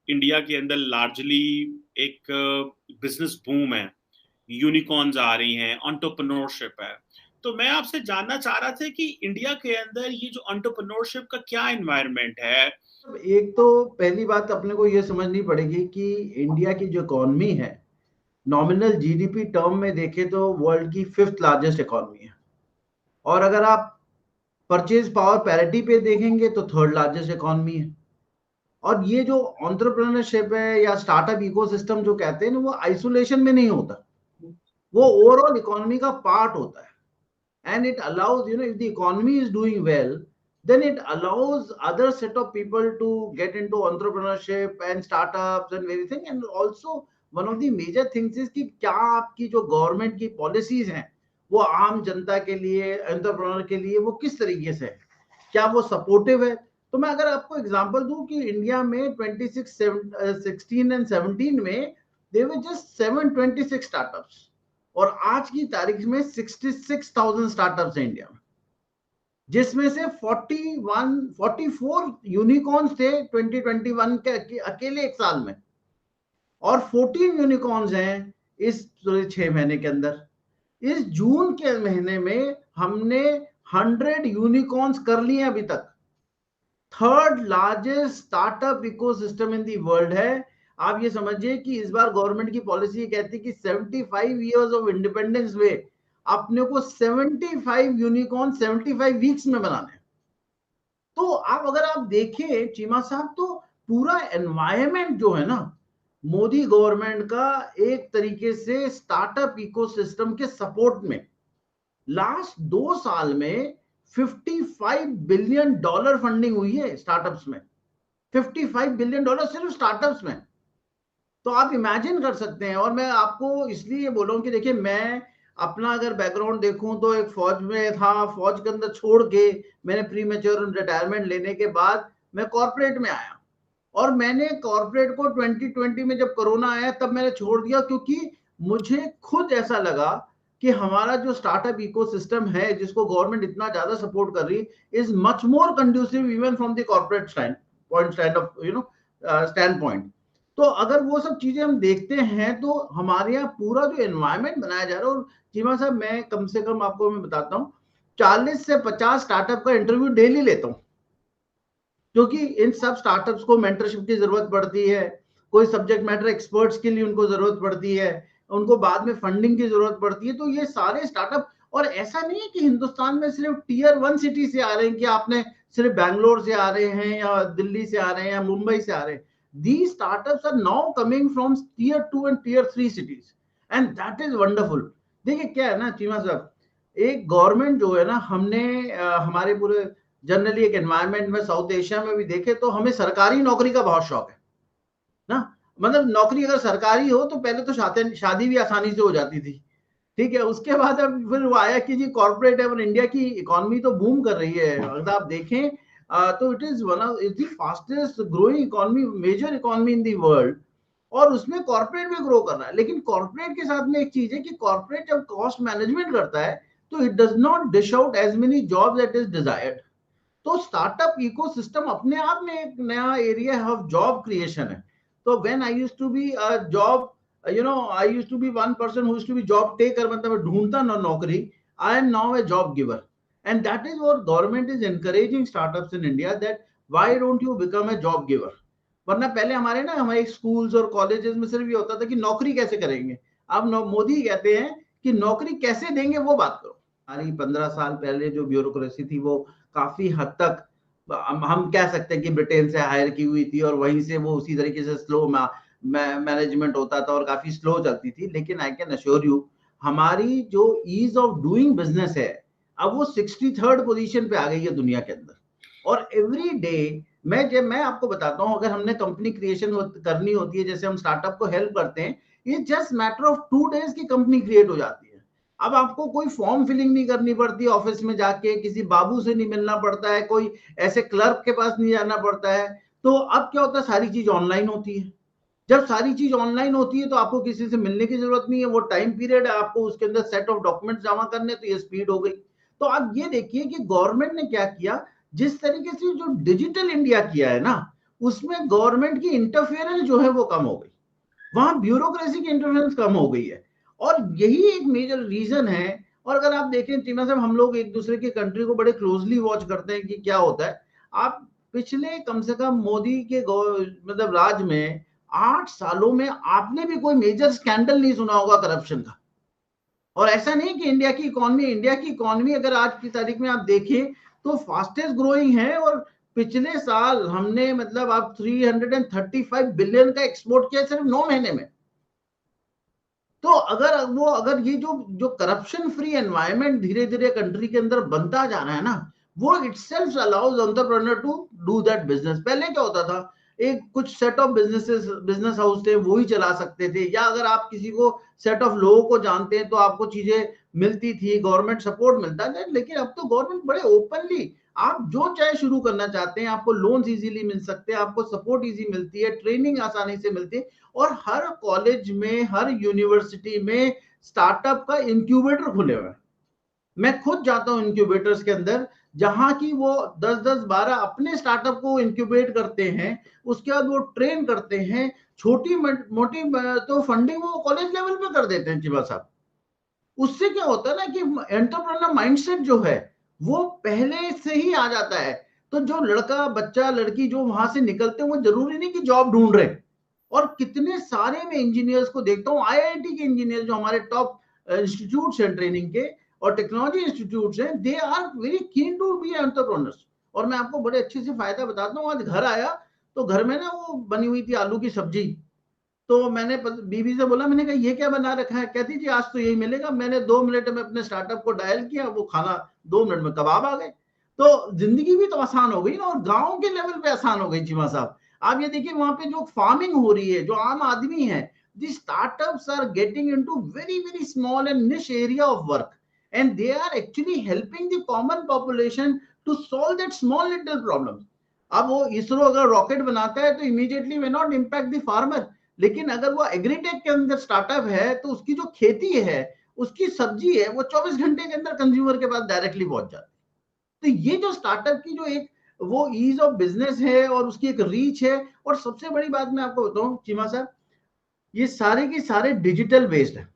India के अंदर largely एक बिजनेस बूम है, यूनिकॉर्न्स आ रही हैं, एंटरप्रेन्योरशिप है। तो मैं आपसे जानना चाह रहा था कि इंडिया के अंदर ये जो एंटरप्रेन्योरशिप का क्या एनवायरनमेंट है। एक तो पहली बात अपने को ये समझनी पड़ेगी कि इंडिया की जो इकोनॉमी है, नॉमिनल जीडीपी टर्म में देखें तो वर्ल्ड की फिफ्थ लार्जेस्ट इकोनॉमी है। और अगर आप परचेज पावर पैरिटी पे देखेंगे तो थर्ड लार्जेस्ट इकोनॉमी है। और ये जो एंटरप्रेन्योरशिप है या स्टार्टअप इकोसिस्टम जो कहते हैं ना, वो आइसोलेशन में नहीं होता, वो ओवरऑल इकोनॉमी का पार्ट होता है। And it allows, if the economy is doing well, then it allows other set of people to get into entrepreneurship and startups and everything. And also one of the major things is कि क्या आपकी जो government की policies हैं वो आम जनता के लिए, एंटरप्रेन्योर के लिए वो किस तरीके से है, क्या वो सपोर्टिव है। तो मैं अगर आपको एग्जांपल दूं कि इंडिया में 16 एंड 17 में देयर वर जस्ट 726 स्टार्टअप्स, और आज की तारीख में 66,000 स्टार्टअप्स हैं इंडिया में, जिसमें से 44 यूनिकॉर्न्स थे 2021 के अकेले एक साल में, और 14 यूनिकॉर्न्स हैं इस 6 महीने के अंदर। इस जून के महीने में हमने 100 यूनिकॉर्न्स कर लिए अभी तक। Third largest startup ecosystem in the world है। आप ये समझिए कि इस बार गवर्नमेंट की पॉलिसी कहती है कि 75 इयर्स ऑफ इंडिपेंडेंस में अपने को 75 यूनिकॉर्न 75 वीक्स में बनाने। तो आप अगर आप देखें चीमा साहब, तो पूरा एनवायरमेंट जो है ना, मोदी गवर्नमेंट का एक तरीके से स्टार्टअप इकोसिस्टम के सपोर्ट में लास्ट 2 साल में $55 बिलियन फंडिंग हुई है स्टार्टअप्स में। $55 बिलियन सिर्फ स्टार्टअप्स में। तो आप इमेजिन कर सकते हैं। और मैं आपको इसलिए बोल रहा हूं कि देखिए, मैं अपना अगर बैकग्राउंड देखूं तो एक फौज में था, फौज के अंदर छोड़ के मैंने प्री मेच्योर रिटायरमेंट लेने के बाद मैं कॉर्पोरेट में आया। और मैंने कॉर्पोरेट को 2020 में जब कोरोना आया तब मैंने छोड़ दिया, क्योंकि मुझे खुद ऐसा लगा कि हमारा जो स्टार्टअप इकोसिस्टम है जिसको गवर्नमेंट इतना ज्यादा सपोर्ट कर रही, is much more conducive even from the corporate stand point. तो अगर वो सब चीजें हम देखते हैं तो हमारे यहाँ पूरा जो एनवायरमेंट बनाया जा रहा है। और चीमा साहब, मैं कम से कम आपको मैं बताता हूँ, 40 से 50 स्टार्टअप का इंटरव्यू डेली लेता हूँ, क्योंकि इन सब स्टार्टअप्स को मेंटरशिप की जरूरत पड़ती है, कोई सब्जेक्ट मैटर एक्सपर्ट्स के लिए उनको जरूरत पड़ती है, उनको बाद में फंडिंग की जरूरत पड़ती है। तो ये सारे स्टार्टअप, और ऐसा नहीं है कि हिंदुस्तान में सिर्फ टीयर 1 सिटी से आ रहे हैं, कि आपने सिर्फ बैंगलोर से आ रहे हैं या दिल्ली से आ रहे हैं या मुंबई से आ रहे हैं। These startups are now coming from tier 2 and tier 3 cities, and that is wonderful. देखिए क्या है ना चीमा साहब, एक गवर्नमेंट जो है ना, हमने हमारे पूरे जनरली एक एनवायरनमेंट में साउथ एशिया में भी देखे तो हमें सरकारी नौकरी का बहुत शौक है ना। मतलब नौकरी अगर सरकारी हो तो पहले तो शादी भी आसानी से हो जाती थी, ठीक है। उसके बाद अब फिर वो आया कि जी कॉर्पोरेट है, और इंडिया की इकोनॉमी तो बूम कर रही है। अगर आप देखें तो it is one of the fastest growing economy, major economy in the world. और उसमें कॉर्पोरेट भी ग्रो कर रहा है। लेकिन कॉर्पोरेट के साथ में एक चीज है कि कॉर्पोरेट जब कॉस्ट मैनेजमेंट करता है तो it does not dish out as many jobs at is desired. तो स्टार्टअप इकोसिस्टम अपने आप में एक नया एरिया ऑफ जॉब क्रिएशन है। तो when I used to be a job, I used to be one person who used to be job taker, मतलब ढूंढता ना नौकरी, I am now a job giver. And that is what government is encouraging startups in India, that why don't you become a job giver. वरना पहले हमारे ना, हमारे schools और कॉलेजेस में सिर्फ ये होता था कि नौकरी कैसे करेंगे। अब मोदी कहते हैं कि नौकरी कैसे देंगे वो बात करो। हमारी 15 साल पहले जो ब्यूरोक्रेसी थी वो काफी हद तक हम कह सकते हैं कि ब्रिटेन से हायर की हुई थी, और वहीं से वो उसी तरीके से स्लो मैनेजमेंट होता था और काफी स्लो चलती थी। लेकिन आई कैन अश्योर यू, हमारी जो ईज ऑफ डूइंग बिजनेस है, अब वो 63rd पोजीशन पे आ गई है दुनिया के अंदर। और एवरी डे मैं आपको बताता हूं, अगर हमने कंपनी क्रिएशन करनी होती है, जैसे हम स्टार्टअप को हेल्प करते हैं, ये जस्ट मैटर ऑफ 2 डेज की कंपनी क्रिएट हो जाती है। अब आपको कोई फॉर्म फिलिंग नहीं करनी पड़ती, ऑफिस में जाके किसी बाबू से नहीं मिलना पड़ता है, कोई ऐसे क्लर्क के पास नहीं जाना पड़ता है। तो अब क्या होता है, सारी चीज ऑनलाइन होती है। जब सारी चीज ऑनलाइन होती है तो आपको किसी से मिलने की जरूरत नहीं है, वो टाइम पीरियड है, आपको उसके अंदर सेट ऑफ डॉक्यूमेंट्स जमा करने, तो ये स्पीड हो गई। तो आप ये देखिए कि गवर्नमेंट ने क्या किया, जिस तरीके से जो डिजिटल इंडिया किया है ना, उसमें गवर्नमेंट की इंटरफेरेंस जो है वो कम हो गई, वहां ब्यूरोक्रेसी की इंटरफेरेंस कम हो गई है, और यही एक मेजर रीजन है। और अगर आप देखें चीमा साहब, हम लोग एक दूसरे की कंट्री को बड़े क्लोजली वॉच करते हैं कि क्या होता है। आप पिछले कम से कम मोदी के मतलब राज में 8 सालों में आपने भी कोई मेजर स्कैंडल नहीं सुना होगा करप्शन का। और ऐसा नहीं कि इंडिया की इकोनॉमी अगर आज की तारीख में आप देखें तो फास्टेस्ट ग्रोइंग है, और पिछले साल हमने मतलब आप 335 बिलियन का एक्सपोर्ट किया सिर्फ 9 महीने में। तो अगर ये जो करप्शन फ्री एनवायरनमेंट धीरे धीरे कंट्री के अंदर बनता जा रहा है ना, वो itself allows entrepreneur to do that business. पहले क्या होता था, एक कुछ सेट ऑफ बिजनेस हाउस थे, वो ही चला सकते थे, या अगर आप किसी को सेट ऑफ लोगों को जानते हैं तो आपको चीजें मिलती थी, गवर्नमेंट सपोर्ट मिलता था। लेकिन अब तो गवर्नमेंट बड़े ओपनली, आप जो चाहे शुरू करना चाहते हैं, आपको लोन्स इजीली मिल सकते हैं, आपको सपोर्ट इजी मिलती है, ट्रेनिंग आसानी से मिलती है। और हर कॉलेज में, हर यूनिवर्सिटी में स्टार्टअप का इंक्यूबेटर खुले हुए हैं। मैं खुद जाता हूं इंक्यूबेटर्स के अंदर, जहां की वो 10-10, 12 अपने स्टार्टअप को इंक्यूबेट करते हैं, उसके बाद वो ट्रेन करते हैं, छोटी मोटी तो फंडिंग वो कॉलेज लेवल पे कर देते हैं चिवा साहब। उससे क्या होता है ना कि एंटरप्रेन्योर माइंडसेट जो है वो पहले से ही आ जाता है। तो जो लड़का, बच्चा, लड़की जो वहां से निकलते हैं, वो जरूरी नहीं कि जॉब ढूंढ रहे। और कितने सारे मैं इंजीनियर्स को देखता हूँ, आईआईटी के इंजीनियर जो हमारे टॉप इंस्टीट्यूट्स हैं ट्रेनिंग के और टेक्नोलॉजी इंस्टीट्यूट्स हैं, they are very keen to be entrepreneurs. और मैं आपको बड़े अच्छे से फायदा बताता हूँ। आज घर आया तो घर में ना वो बनी हुई थी आलू की सब्जी, तो मैंने बीबी से बोला, मैंने कहा ये क्या बना रखा है? कहती जी आज तो यही मिलेगा। मैंने 2 मिनट में अपने स्टार्टअप को डायल किया, वो खाना 2 मिनट में कबाब आ गए। तो जिंदगी भी तो आसान हो गई ना, और गांव के लेवल पे आसान हो गई चीमा साहब। आप ये देखिए वहां पे जो फार्मिंग हो रही है, जो आम आदमी है, the startups are getting into very very small and niche area of work, and they are actually helping the common population to solve that small little problem. अब वो इसरो अगर रॉकेट बनाता है तो immediately they not impact the farmer, लेकिन अगर वो agritech के अंदर स्टार्टअप है तो उसकी जो खेती है, उसकी सब्जी है, वो 24 घंटे के अंदर कंज्यूमर के पास डायरेक्टली पहुंच जाती है। तो ये जो स्टार्टअप की जो एक वो ईज ऑफ बिजनेस है और उसकी एक रीच है। और सबसे बड़ी बात मैं आपको बताऊं चीमा साहब, ये सारे के सारे डिजिटल बेस्ड है।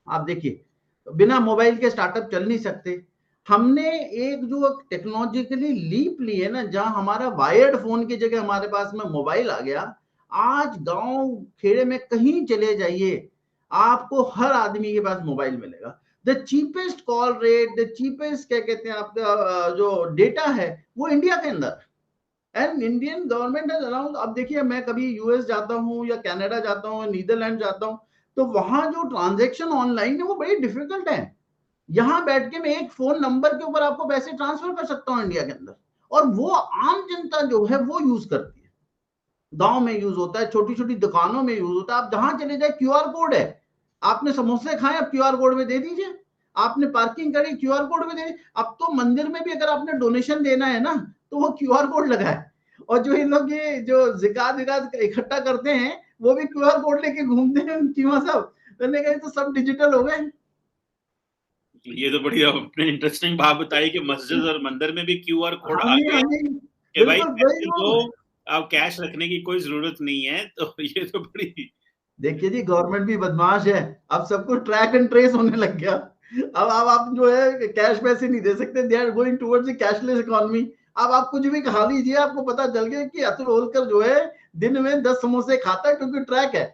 आप देखिए बिना मोबाइल के स्टार्टअप चल नहीं सकते। हमने एक जो टेक्नोलॉजिकली लीप ली है ना, जहां हमारा वायर्ड फोन की जगह हमारे पास में मोबाइल आ गया। आज गांव खेड़े में कहीं चले जाइए, आपको हर आदमी के पास मोबाइल मिलेगा। The cheapest call rate, the cheapest क्या कहते हैं आपका जो डेटा है, वो इंडिया के अंदर। And Indian government has allowed. अब देखिए मैं कभी यूएस जाता हूँ या कनाडा जाता हूँ, नीदरलैंड जाता हूँ, तो वहां जो ट्रांजेक्शन ऑनलाइन है वो बड़ी डिफिकल्ट है। यहां बैठ के मैं एक फोन नंबर के ऊपर आपको पैसे ट्रांसफर कर सकता हूं इंडिया के अंदर, और वो आम जनता जो है वो यूज करती है। गांव में यूज होता है, छोटी छोटी दुकानों में यूज होता है। आप जहां चले जाए क्यूआर कोड है, आपने समोसे खाए अब क्यूआर कोड में दे दीजिए, आपने पार्किंग करी क्यूआर कोड में दे। अब तो मंदिर में भी अगर आपने डोनेशन देना है ना, तो वो क्यूआर कोड लगा है। और जो इन लोग ये जो जिकात विकात इकट्ठा करते हैं, वो भी क्यूआर कोड लेके घूमते हैं चीमा साहब। मैंने कहा तो सब डिजिटल हो गए। ये तो बड़ी आपने इंटरेस्टिंग बात बताई कि मस्जिद और मंदिर में भी क्यूआर कोड हाँ आ जी, गए हाँ जी, कि भाई बिल्कुल वही पैसे दो, लोग। अब कैश रखने की कोई जरूरत नहीं है। तो ये तो बड़ी देखिए जी गवर्नमेंट भी बदमाश है, अब सब कुछ ट्रैक एंड ट्रेस होने लग गया। अब आप जो है कैश पैसे नहीं दे सकते, they are going towards the cashless economy. अब आप कुछ भी खा लीजिए, आपको पता चल गया कि अतुल होलकर जो है दिन में 10 समोसे खाता है, क्योंकि ट्रैक है।